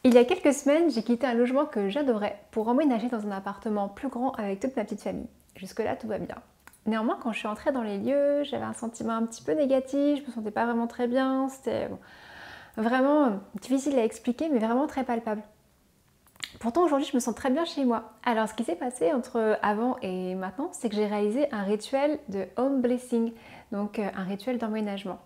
Il y a quelques semaines, j'ai quitté un logement que j'adorais pour emménager dans un appartement plus grand avec toute ma petite famille. Jusque-là, tout va bien. Néanmoins, quand je suis entrée dans les lieux, j'avais un sentiment un petit peu négatif, je me sentais pas vraiment très bien, c'était vraiment difficile à expliquer, mais vraiment très palpable. Pourtant, aujourd'hui, je me sens très bien chez moi. Alors, ce qui s'est passé entre avant et maintenant, c'est que j'ai réalisé un rituel de home blessing, donc un rituel d'emménagement,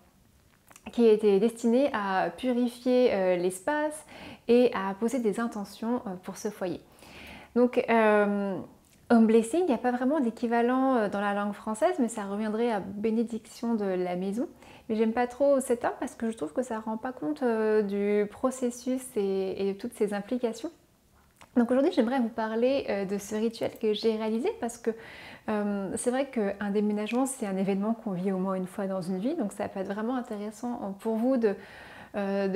qui était destiné à purifier l'espace et à poser des intentions pour ce foyer. Donc, home blessing, il n'y a pas vraiment d'équivalent dans la langue française, mais ça reviendrait à bénédiction de la maison. Mais j'aime pas trop cet terme parce que je trouve que ça ne rend pas compte du processus et de toutes ses implications. Donc aujourd'hui, j'aimerais vous parler de ce rituel que j'ai réalisé parce que c'est vrai qu'un déménagement, c'est un événement qu'on vit au moins une fois dans une vie, donc ça peut être vraiment intéressant pour vous de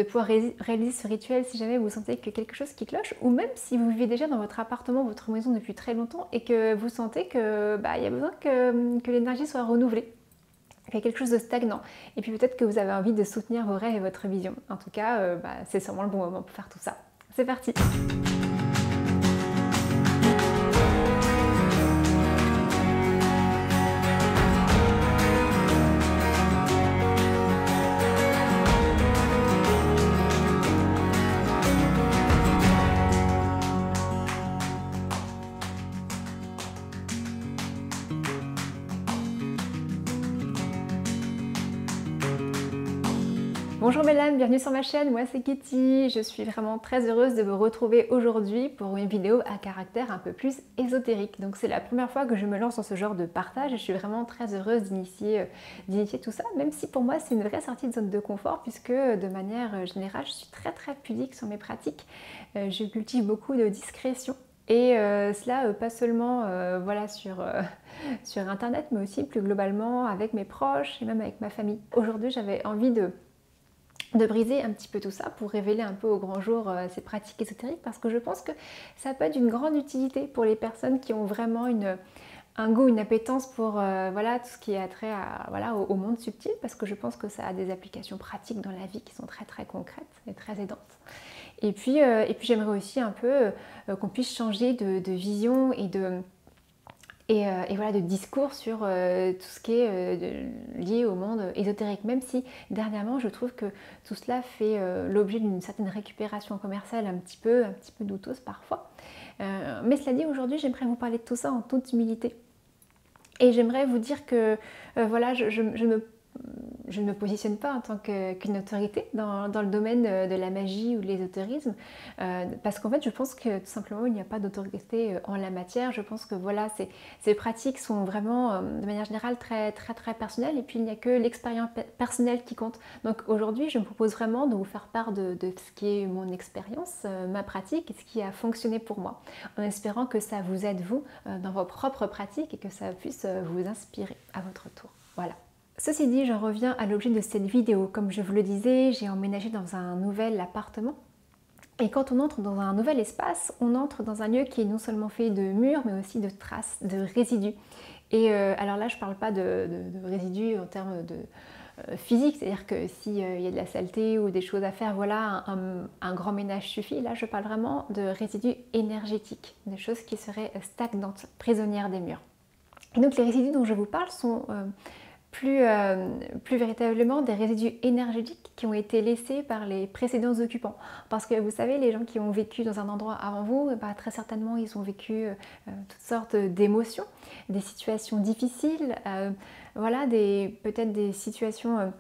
pouvoir réaliser ce rituel si jamais vous sentez que quelque chose qui cloche, ou même si vous vivez déjà dans votre appartement, votre maison depuis très longtemps et que vous sentez que y a besoin que l'énergie soit renouvelée, qu'il y a quelque chose de stagnant. Et puis peut-être que vous avez envie de soutenir vos rêves et votre vision. En tout cas, c'est sûrement le bon moment pour faire tout ça. C'est parti! Bonjour Mélane, bienvenue sur ma chaîne, moi c'est Kitty, je suis vraiment très heureuse de vous retrouver aujourd'hui pour une vidéo à caractère un peu plus ésotérique. Donc c'est la première fois que je me lance dans ce genre de partage et je suis vraiment très heureuse d'initier tout ça, même si pour moi c'est une vraie sortie de zone de confort puisque de manière générale je suis très pudique sur mes pratiques, je cultive beaucoup de discrétion. Et cela pas seulement voilà, sur internet mais aussi plus globalement avec mes proches et même avec ma famille. Aujourd'hui j'avais envie de briser un petit peu tout ça pour révéler un peu au grand jour ces pratiques ésotériques parce que je pense que ça peut être d'une grande utilité pour les personnes qui ont vraiment un goût, une appétence pour voilà, tout ce qui a trait à, voilà, au monde subtil parce que je pense que ça a des applications pratiques dans la vie qui sont très concrètes et très aidantes. Et puis j'aimerais aussi un peu qu'on puisse changer de vision et voilà, de discours sur tout ce qui est lié au monde ésotérique, même si dernièrement je trouve que tout cela fait l'objet d'une certaine récupération commerciale un petit peu douteuse parfois. Mais cela dit, aujourd'hui j'aimerais vous parler de tout ça en toute humilité. Et j'aimerais vous dire que voilà, je ne me positionne pas en tant qu'une autorité dans le domaine de la magie ou de l'ésotérisme parce qu'en fait je pense que tout simplement il n'y a pas d'autorité en la matière. Je pense que voilà, ces pratiques sont vraiment de manière générale très personnelles et puis il n'y a que l'expérience personnelle qui compte. Donc aujourd'hui je me propose vraiment de vous faire part de ce qui est mon expérience, ma pratique et ce qui a fonctionné pour moi, en espérant que ça vous aide vous dans vos propres pratiques et que ça puisse vous inspirer à votre tour. Voilà. Ceci dit, j'en reviens à l'objet de cette vidéo. Comme je vous le disais, j'ai emménagé dans un nouvel appartement. Et quand on entre dans un nouvel espace, on entre dans un lieu qui est non seulement fait de murs, mais aussi de traces, de résidus. Et alors là, je ne parle pas de résidus en termes de physique, c'est-à-dire que s'il y a de la saleté ou des choses à faire, voilà, un grand ménage suffit. Là, je parle vraiment de résidus énergétiques, des choses qui seraient stagnantes, prisonnières des murs. Et donc les résidus dont je vous parle sont plus véritablement des résidus énergétiques qui ont été laissés par les précédents occupants. Parce que vous savez, les gens qui ont vécu dans un endroit avant vous, très certainement ils ont vécu toutes sortes d'émotions, des situations difficiles, voilà, peut-être des situations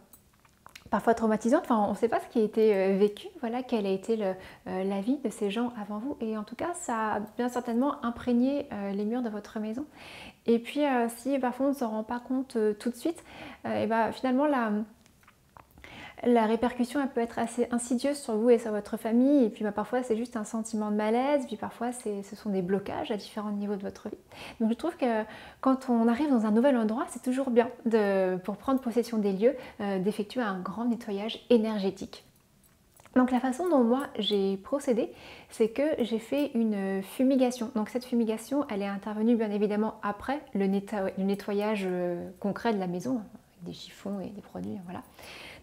parfois traumatisantes, enfin on ne sait pas ce qui a été vécu, voilà, quelle a été la vie de ces gens avant vous, et en tout cas ça a bien certainement imprégné les murs de votre maison. Et puis si parfois on ne s'en rend pas compte tout de suite, et finalement la répercussion elle peut être assez insidieuse sur vous et sur votre famille, et puis parfois c'est juste un sentiment de malaise, puis parfois ce sont des blocages à différents niveaux de votre vie. Donc je trouve que quand on arrive dans un nouvel endroit, c'est toujours bien, pour prendre possession des lieux, d'effectuer un grand nettoyage énergétique. Donc la façon dont moi j'ai procédé, c'est que j'ai fait une fumigation. Donc cette fumigation, elle est intervenue bien évidemment après le nettoyage concret de la maison, avec des chiffons et des produits, voilà.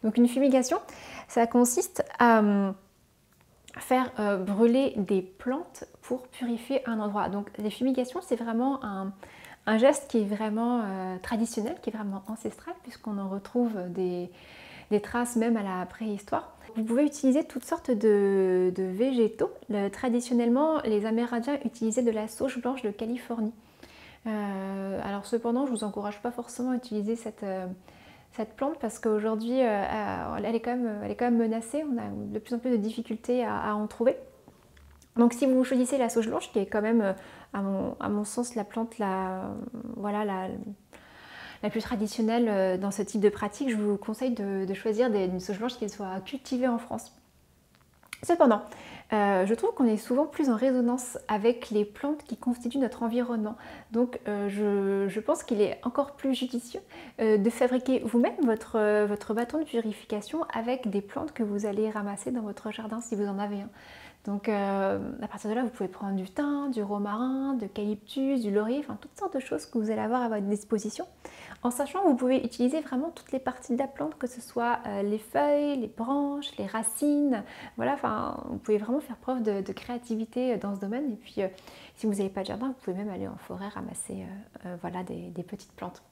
Donc une fumigation, ça consiste à faire brûler des plantes pour purifier un endroit. Donc les fumigations, c'est vraiment un geste qui est vraiment traditionnel, qui est vraiment ancestral, puisqu'on en retrouve des traces même à la préhistoire. Vous pouvez utiliser toutes sortes de végétaux. Traditionnellement, les Amérindiens utilisaient de la sauge blanche de Californie. Alors cependant, je ne vous encourage pas forcément à utiliser cette plante parce qu'aujourd'hui, elle est quand même menacée. On a de plus en plus de difficultés à en trouver. Donc si vous choisissez la sauge blanche, qui est quand même, à mon sens, la plante voilà, la plus traditionnelle dans ce type de pratique, je vous conseille de choisir une sauge blanche qui soit cultivée en France. Cependant, je trouve qu'on est souvent plus en résonance avec les plantes qui constituent notre environnement. Donc je pense qu'il est encore plus judicieux de fabriquer vous-même votre bâton de purification avec des plantes que vous allez ramasser dans votre jardin si vous en avez un. Donc à partir de là, vous pouvez prendre du thym, du romarin, de l'eucalyptus, du laurier, enfin toutes sortes de choses que vous allez avoir à votre disposition. En sachant que vous pouvez utiliser vraiment toutes les parties de la plante, que ce soit les feuilles, les branches, les racines. Voilà, enfin, vous pouvez vraiment faire preuve de créativité dans ce domaine. Et puis, si vous n'avez pas de jardin, vous pouvez même aller en forêt ramasser voilà, des petites plantes.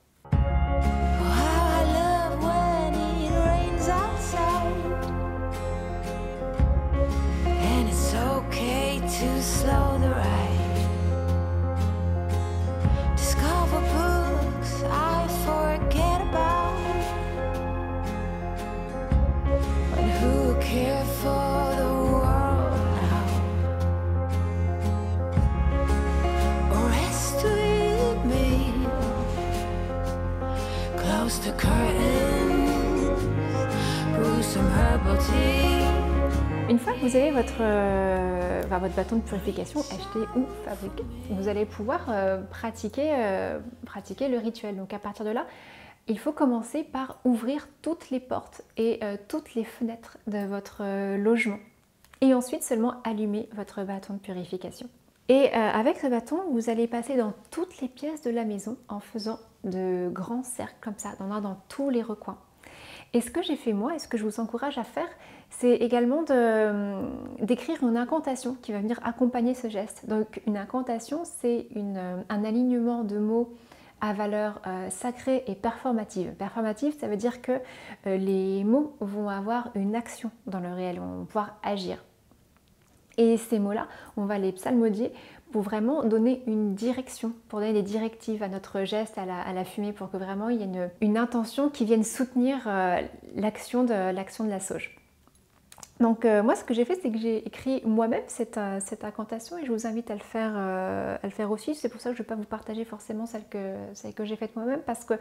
Une fois que vous avez votre bâton de purification acheté ou fabriqué, vous allez pouvoir pratiquer le rituel. Donc à partir de là, il faut commencer par ouvrir toutes les portes et toutes les fenêtres de votre logement. Et ensuite seulement allumer votre bâton de purification. Et avec ce bâton, vous allez passer dans toutes les pièces de la maison en faisant de grands cercles comme ça, dans tous les recoins. Et ce que j'ai fait moi, et ce que je vous encourage à faire, c'est également d'écrire une incantation qui va venir accompagner ce geste. Donc une incantation, c'est un alignement de mots à valeur sacrée et performative. Performative, ça veut dire que les mots vont avoir une action dans le réel, on va pouvoir agir. Et ces mots-là, on va les psalmodier pour vraiment donner une direction, pour donner des directives à notre geste, à la fumée, pour que vraiment il y ait une intention qui vienne soutenir l'action de la sauge. Donc moi, ce que j'ai fait, c'est que j'ai écrit moi-même cette incantation et je vous invite à le faire aussi. C'est pour ça que je ne vais pas vous partager forcément celle que j'ai faite moi-même parce que,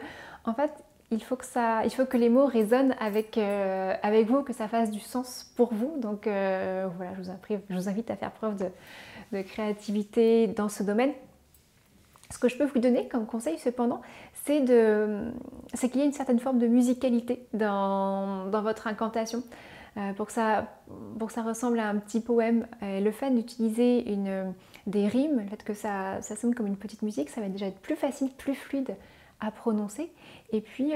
en fait, il faut que les mots résonnent avec vous, que ça fasse du sens pour vous. Donc voilà, je vous invite à faire preuve de créativité dans ce domaine. Ce que je peux vous donner comme conseil cependant, c'est qu'il y ait une certaine forme de musicalité dans votre incantation. Pour que ça ressemble à un petit poème. Le fait d'utiliser des rimes, le fait que ça sonne comme une petite musique, ça va déjà être plus facile, plus fluide à prononcer. Et puis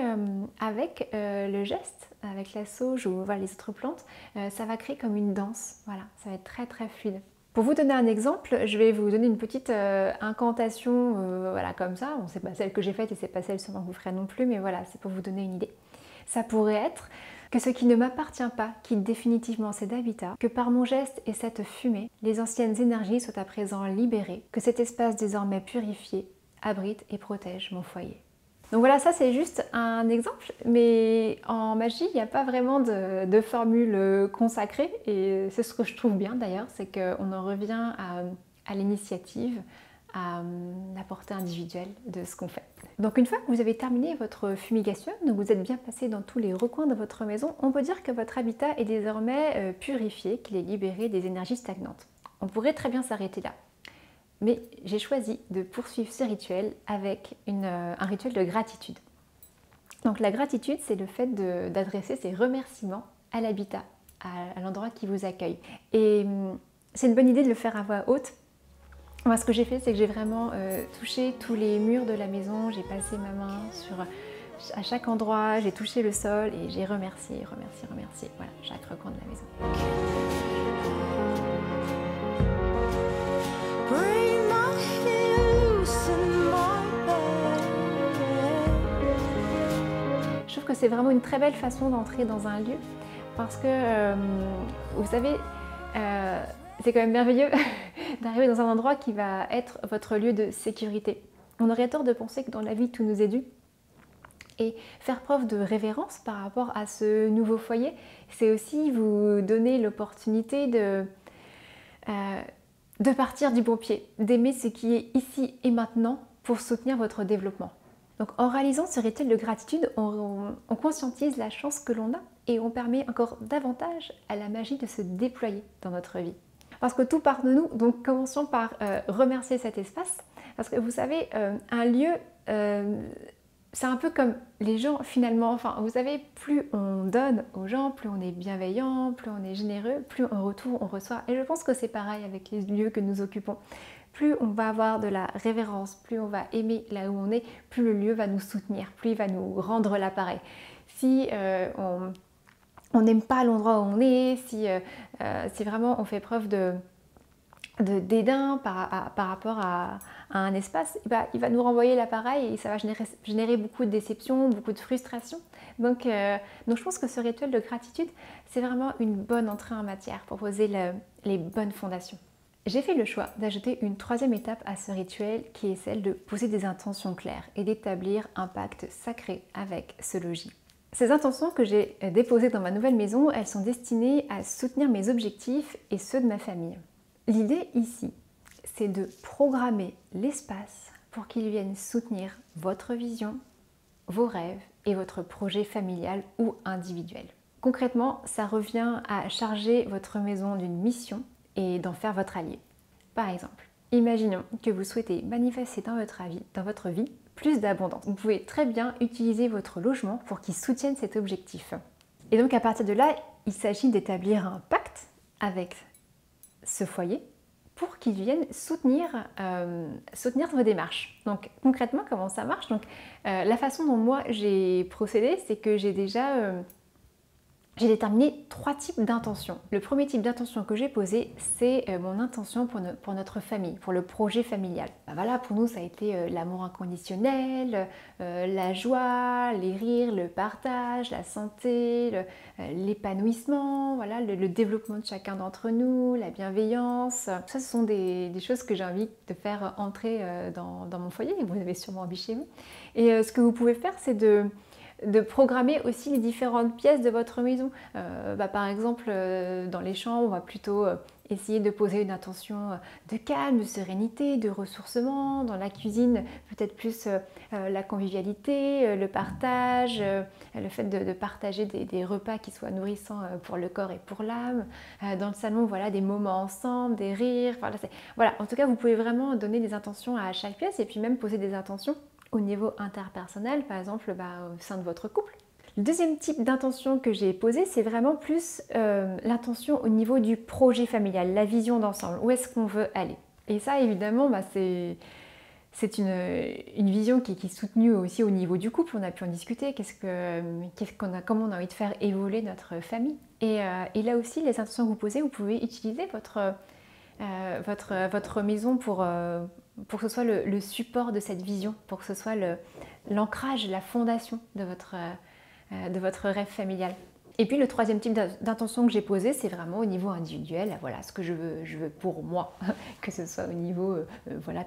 avec le geste, avec la sauge ou voilà, les autres plantes, ça va créer comme une danse. Voilà, ça va être très très fluide. Pour vous donner un exemple, je vais vous donner une petite incantation, voilà, comme ça. Bon, c'est pas celle que j'ai faite et c'est pas celle sûrement que vous ferez non plus, mais voilà, c'est pour vous donner une idée. Ça pourrait être que ce qui ne m'appartient pas quitte définitivement cet habitat, que par mon geste et cette fumée, les anciennes énergies soient à présent libérées, que cet espace désormais purifié abrite et protège mon foyer. Donc voilà, ça c'est juste un exemple, mais en magie, il n'y a pas vraiment de formule consacrée, et c'est ce que je trouve bien d'ailleurs, c'est qu'on en revient à l'initiative, à la portée individuelle de ce qu'on fait. Donc une fois que vous avez terminé votre fumigation, donc vous êtes bien passé dans tous les recoins de votre maison, on peut dire que votre habitat est désormais purifié, qu'il est libéré des énergies stagnantes. On pourrait très bien s'arrêter là. Mais j'ai choisi de poursuivre ce rituel avec un rituel de gratitude. Donc la gratitude, c'est le fait d'adresser ses remerciements à l'habitat, à l'endroit qui vous accueille. Et c'est une bonne idée de le faire à voix haute. Moi, ce que j'ai fait, c'est que j'ai vraiment touché tous les murs de la maison, j'ai passé ma main à chaque endroit, j'ai touché le sol et j'ai remercié, voilà, chaque recoin de la maison. c'est vraiment une très belle façon d'entrer dans un lieu parce que, vous savez, c'est quand même merveilleux d'arriver dans un endroit qui va être votre lieu de sécurité. On aurait tort de penser que dans la vie tout nous est dû. Et faire preuve de révérence par rapport à ce nouveau foyer, c'est aussi vous donner l'opportunité de partir du bon pied, d'aimer ce qui est ici et maintenant pour soutenir votre développement. Donc en réalisant ce rituel de gratitude, on conscientise la chance que l'on a et on permet encore davantage à la magie de se déployer dans notre vie. Parce que tout part de nous, donc commençons par remercier cet espace. Parce que vous savez, un lieu, c'est un peu comme les gens finalement. Enfin, vous savez, plus on donne aux gens, plus on est bienveillant, plus on est généreux, plus en retour on reçoit. Et je pense que c'est pareil avec les lieux que nous occupons. Plus on va avoir de la révérence, plus on va aimer là où on est, plus le lieu va nous soutenir, plus il va nous rendre l'appareil. Si on n'aime pas l'endroit où on est, si vraiment on fait preuve de dédain par rapport à un espace, il va nous renvoyer l'appareil et ça va générer beaucoup de déception, beaucoup de frustration. Donc je pense que ce rituel de gratitude, c'est vraiment une bonne entrée en matière pour poser les bonnes fondations. J'ai fait le choix d'ajouter une troisième étape à ce rituel qui est celle de poser des intentions claires et d'établir un pacte sacré avec ce logis. Ces intentions que j'ai déposées dans ma nouvelle maison, elles sont destinées à soutenir mes objectifs et ceux de ma famille. L'idée ici, c'est de programmer l'espace pour qu'il vienne soutenir votre vision, vos rêves et votre projet familial ou individuel. Concrètement, ça revient à charger votre maison d'une mission et d'en faire votre allié. Par exemple, imaginons que vous souhaitez manifester dans votre vie plus d'abondance. Vous pouvez très bien utiliser votre logement pour qu'il soutienne cet objectif. Et donc à partir de là, il s'agit d'établir un pacte avec ce foyer pour qu'il vienne soutenir vos démarches. Donc concrètement, comment ça marche? Donc, la façon dont moi j'ai procédé, c'est que j'ai déterminé 3 types d'intentions. Le premier type d'intention que j'ai posé, c'est mon intention pour notre famille, pour le projet familial. Voilà, pour nous, ça a été l'amour inconditionnel, la joie, les rires, le partage, la santé, l'épanouissement, voilà, le développement de chacun d'entre nous, la bienveillance. Ça, ce sont des choses que j'ai envie de faire entrer dans mon foyer, et vous avez sûrement envie chez vous. Et ce que vous pouvez faire, c'est de programmer aussi les différentes pièces de votre maison. Par exemple, dans les chambres, on va plutôt essayer de poser une intention de calme, de sérénité, de ressourcement. Dans la cuisine, peut-être plus la convivialité, le partage, le fait de partager des repas qui soient nourrissants pour le corps et pour l'âme. Dans le salon, voilà, des moments ensemble, des rires. Voilà, en tout cas, vous pouvez vraiment donner des intentions à chaque pièce et puis même poser des intentions au niveau interpersonnel, par exemple au sein de votre couple. Le deuxième type d'intention que j'ai posé, c'est vraiment plus l'intention au niveau du projet familial, la vision d'ensemble, où est-ce qu'on veut aller. Et ça, évidemment, c'est une vision qui est soutenue aussi au niveau du couple. On a pu en discuter, comment on a envie de faire évoluer notre famille. Et là aussi, les intentions que vous posez, vous pouvez utiliser votre maison pour que ce soit le support de cette vision, pour que ce soit l'ancrage, la fondation de votre rêve familial. Et puis le troisième type d'intention que j'ai posé, c'est vraiment au niveau individuel. Voilà ce que je veux pour moi, que ce soit au niveau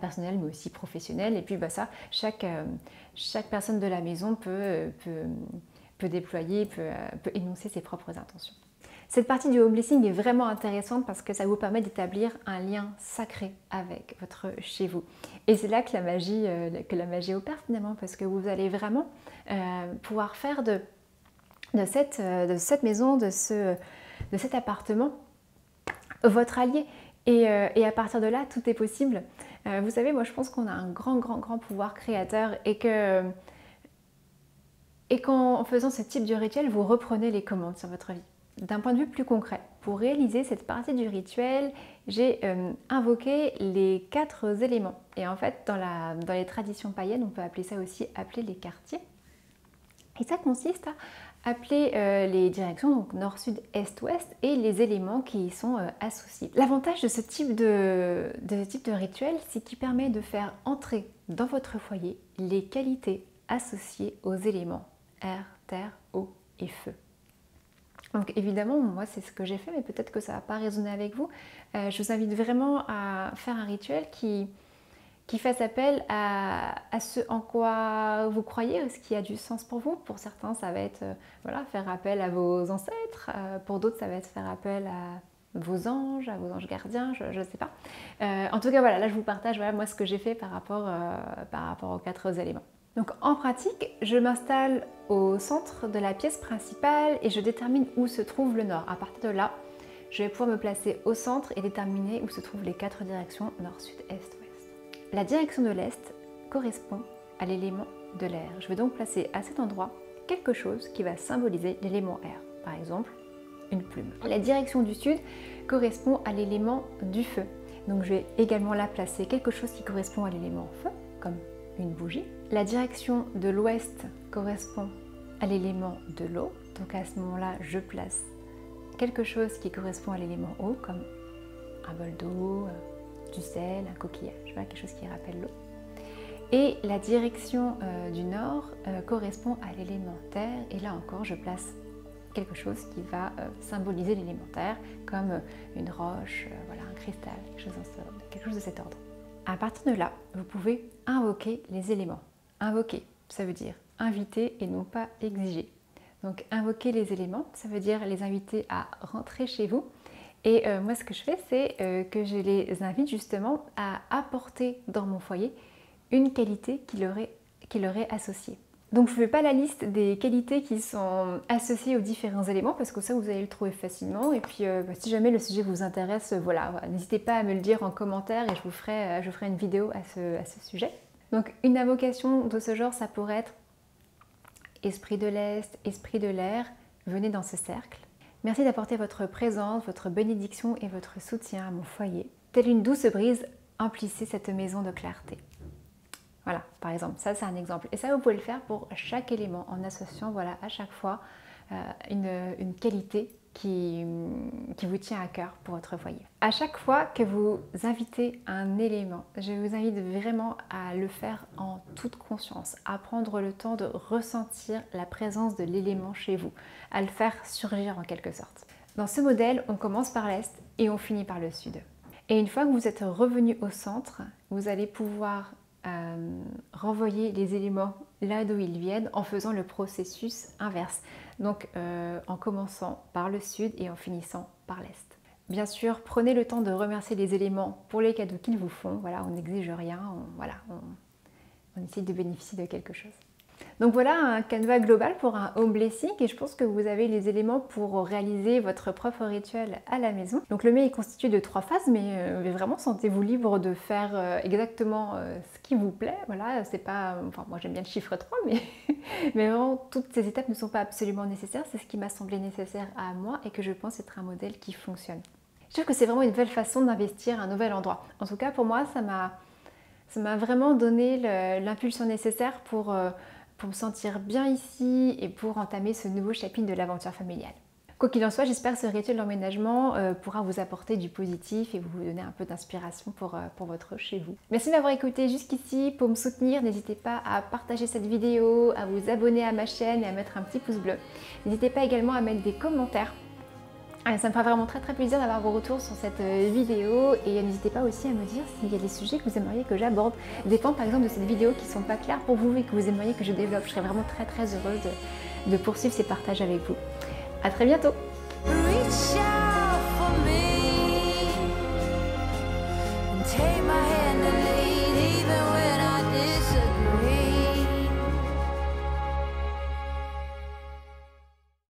personnel mais aussi professionnel. Et puis ça, chaque personne de la maison peut déployer, peut énoncer ses propres intentions. Cette partie du home blessing est vraiment intéressante parce que ça vous permet d'établir un lien sacré avec votre chez vous. Et c'est là que la magie opère finalement, parce que vous allez vraiment pouvoir faire de cette maison, de cet appartement, votre allier. Et à partir de là, tout est possible. Vous savez, moi je pense qu'on a un grand pouvoir créateur et qu'en faisant ce type de rituel, vous reprenez les commandes sur votre vie. D'un point de vue plus concret, pour réaliser cette partie du rituel, j'ai invoqué les 4 éléments. Et en fait, dans les traditions païennes, on peut appeler ça aussi les quartiers. Et ça consiste à appeler les directions, donc nord, sud, est, ouest, et les éléments qui y sont associés. L'avantage de ce type de rituel, c'est qu'il permet de faire entrer dans votre foyer les qualités associées aux éléments air, terre, eau et feu. Donc évidemment, moi c'est ce que j'ai fait, mais peut-être que ça ne va pas résonner avec vous. Je vous invite vraiment à faire un rituel qui fasse appel à ce en quoi vous croyez, ce qui a du sens pour vous. Pour certains, ça va être voilà, faire appel à vos ancêtres, pour d'autres, ça va être faire appel à vos anges gardiens, je ne sais pas. En tout cas, voilà, là je vous partage voilà, moi ce que j'ai fait par rapport aux 4 éléments. Donc en pratique, je m'installe au centre de la pièce principale et je détermine où se trouve le nord. À partir de là, je vais pouvoir me placer au centre et déterminer où se trouvent les 4 directions nord, sud, est, ouest. La direction de l'est correspond à l'élément de l'air. Je vais donc placer à cet endroit quelque chose qui va symboliser l'élément air. Par exemple, une plume. La direction du sud correspond à l'élément du feu. Donc je vais également là placer quelque chose qui correspond à l'élément feu, comme une bougie. La direction de l'ouest correspond à l'élément de l'eau. Donc à ce moment-là, je place quelque chose qui correspond à l'élément eau, comme un bol d'eau, du sel, un coquillage, voilà, quelque chose qui rappelle l'eau. Et la direction du nord correspond à l'élément terre. Et là encore, je place quelque chose qui va symboliser l'élément terre, comme une roche, voilà, un cristal, quelque chose de cet ordre. À partir de là, vous pouvez invoquer les éléments. Invoquer, ça veut dire inviter et non pas exiger. Donc invoquer les éléments, ça veut dire les inviter à rentrer chez vous. Et moi ce que je fais, c'est que je les invite justement à apporter dans mon foyer une qualité qui leur est associée. Donc je ne fais pas la liste des qualités qui sont associées aux différents éléments parce que ça vous allez le trouver facilement. Et puis si jamais le sujet vous intéresse, voilà, n'hésitez pas à me le dire en commentaire et je ferai une vidéo à ce sujet. Donc une invocation de ce genre, ça pourrait être esprit de l'Est, esprit de l'air, venez dans ce cercle. Merci d'apporter votre présence, votre bénédiction et votre soutien à mon foyer. Telle une douce brise, emplissez cette maison de clarté. Voilà, par exemple, ça c'est un exemple. Et ça, vous pouvez le faire pour chaque élément en associant voilà, à chaque fois une qualité qui vous tient à cœur pour votre foyer. À chaque fois que vous invitez un élément, je vous invite vraiment à le faire en toute conscience, à prendre le temps de ressentir la présence de l'élément chez vous, à le faire surgir en quelque sorte. Dans ce modèle, on commence par l'est et on finit par le sud. Et une fois que vous êtes revenu au centre, vous allez pouvoir renvoyer les éléments là d'où ils viennent en faisant le processus inverse. Donc en commençant par le sud et en finissant par l'est. Bien sûr, prenez le temps de remercier les éléments pour les cadeaux qu'ils vous font. Voilà, on n'exige rien, on essaye de bénéficier de quelque chose. Donc voilà un canevas global pour un home blessing et je pense que vous avez les éléments pour réaliser votre propre rituel à la maison. Donc le mets est constitué de 3 phases mais vraiment sentez-vous libre de faire exactement ce qui vous plaît. Voilà, c'est pas, enfin moi j'aime bien le chiffre 3 mais vraiment toutes ces étapes ne sont pas absolument nécessaires. C'est ce qui m'a semblé nécessaire à moi et que je pense être un modèle qui fonctionne. Je trouve que c'est vraiment une belle façon d'investir un nouvel endroit. En tout cas pour moi ça m'a vraiment donné l'impulsion nécessaire pour me sentir bien ici et pour entamer ce nouveau chapitre de l'aventure familiale. Quoi qu'il en soit, j'espère que ce rituel d'emménagement pourra vous apporter du positif et vous donner un peu d'inspiration pour votre chez vous. Merci de m'avoir écouté jusqu'ici. Pour me soutenir, n'hésitez pas à partager cette vidéo, à vous abonner à ma chaîne et à mettre un petit pouce bleu. N'hésitez pas également à mettre des commentaires. Ça me fera vraiment très plaisir d'avoir vos retours sur cette vidéo et n'hésitez pas aussi à me dire s'il y a des sujets que vous aimeriez que j'aborde. Dépend par exemple de cette vidéo qui ne sont pas clairs pour vous et que vous aimeriez que je développe. Je serais vraiment très heureuse de poursuivre ces partages avec vous. À très bientôt.